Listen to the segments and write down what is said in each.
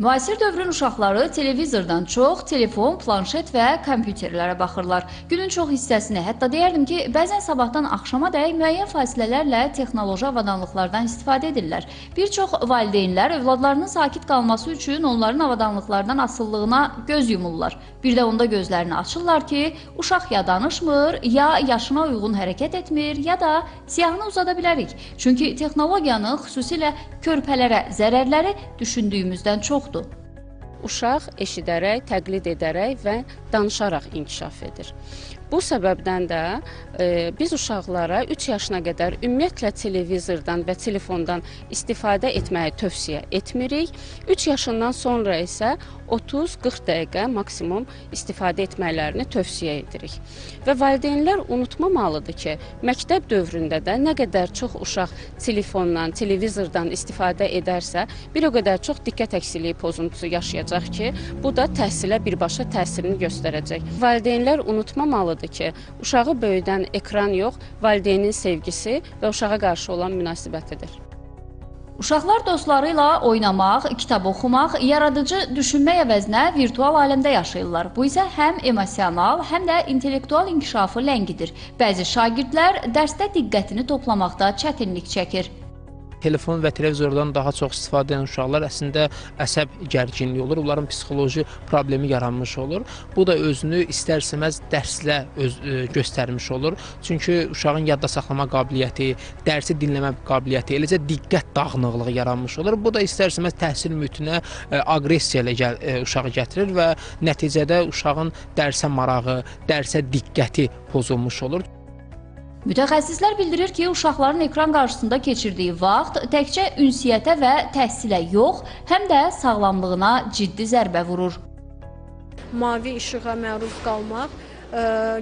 Müasir dövrün uşaqları televizordan çox telefon, planşet və kompüterlərə baxırlar. Günün çox hissəsini, hətta deyərdim ki, bəzən sabahdan axşamadək müəyyən fasilələrlə texnoloji avadanlıqlardan istifadə edirlər. Bir çox valideynlər övladlarının sakit qalması üçün onların avadanlıqlardan asıllığına göz yumurlar. Bir də onda gözlərini açırlar ki, uşaq ya danışmır, ya yaşına uyğun hərəkət etmir, ya da siyahını uzada bilərik. Çünki texnologiyanın xüsusilə körpələrə zərərləri düşündüyümüzdən çoxdur. Uşaq eşidərək, təqlid edərək və danışaraq inkişaf edir. Bu səbəbdən də biz uşaqlara 3 yaşına qədər ümumiyyətlə televizordan və telefondan istifadə etməyi tövsiyə etmirik. 3 yaşından sonra isə 30-40 dəqiqə maksimum istifadə etməklərini tövsiyə edirik. Və valideynlər unutmamalıdır ki, məktəb dövründə də nə qədər çox uşaq telefondan, televizordan istifadə edərsə, bir o qədər çox diqqət əksiliyi pozuntusu yaşayacaq ki, bu da təhsilə birbaşa təsirini göstərəcək. Valideynlər unutmamalıdır ki, uşağı böyüdən ekran yox, valideynin sevgisi və uşağa qarşı olan münasibətidir. Uşaqlar dostları ilə oynamaq, kitab oxumaq, yaradıcı düşünmək əvəzinə virtual aləmdə yaşayırlar. Bu isə həm emosional, həm də intellektual inkişafı ləngidir. Bəzi şagirdlər dərsdə diqqətini toplamaqda çətinlik çəkir. Telefon və televizordan daha çox istifadə edən uşaqlar əslində əsəb gərginliyi olur, onların psixoloji problemi yaranmış olur. Bu da özünü istər-istəməz dərslə göstərmiş olur. Çünki uşağın yadda saxlama qabiliyyəti, dərsi dinləmə qabiliyyəti, eləcə diqqət dağınıqlığı yaranmış olur. Bu da istər-istəməz təhsil mühitinə aqressiya ilə uşağı gətirir və nəticədə uşağın dərsə marağı, dərsə diqqəti pozulmuş olur. Mütəxəssislər bildirir ki, uşaqların ekran qarşısında keçirdiyi vaxt təkcə ünsiyyətə və təhsilə yox, həm də sağlamlığına ciddi zərbə vurur. Mavi işığa məruz qalmaq,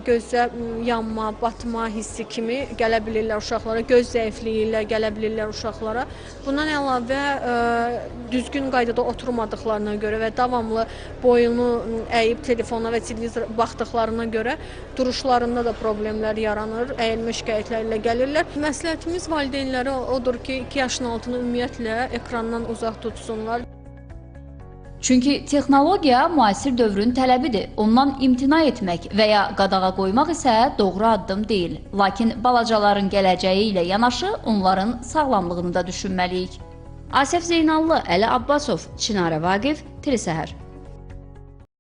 gözdə yanma, batma hissi kimi gələ bilirlər uşaqlara, göz zəifliyi ilə gələ bilirlər uşaqlara. Bundan əlavə düzgün qaydada oturmadıqlarına görə və davamlı boyunu əyib telefona və televizora baxdıqlarına görə duruşlarında da problemlər yaranır, əyilmə şikayətlərlə gəlirlər. Məsləhətimiz valideynlərə odur ki, 2 yaşın altını ümumiyyətlə ekrandan uzaq tutsunlar. Çünki texnologiya müasir dövrün tələbidir. Ondan imtina etmək və ya qadağa qoymaq isə doğru addım deyil. Lakin balacaların gələcəyi ilə yanaşı onların sağlamlığını da düşünməliyik. Asəf Zeynallı, Əli Abbasov, Çinarə Vaqif, Tiri Səhər.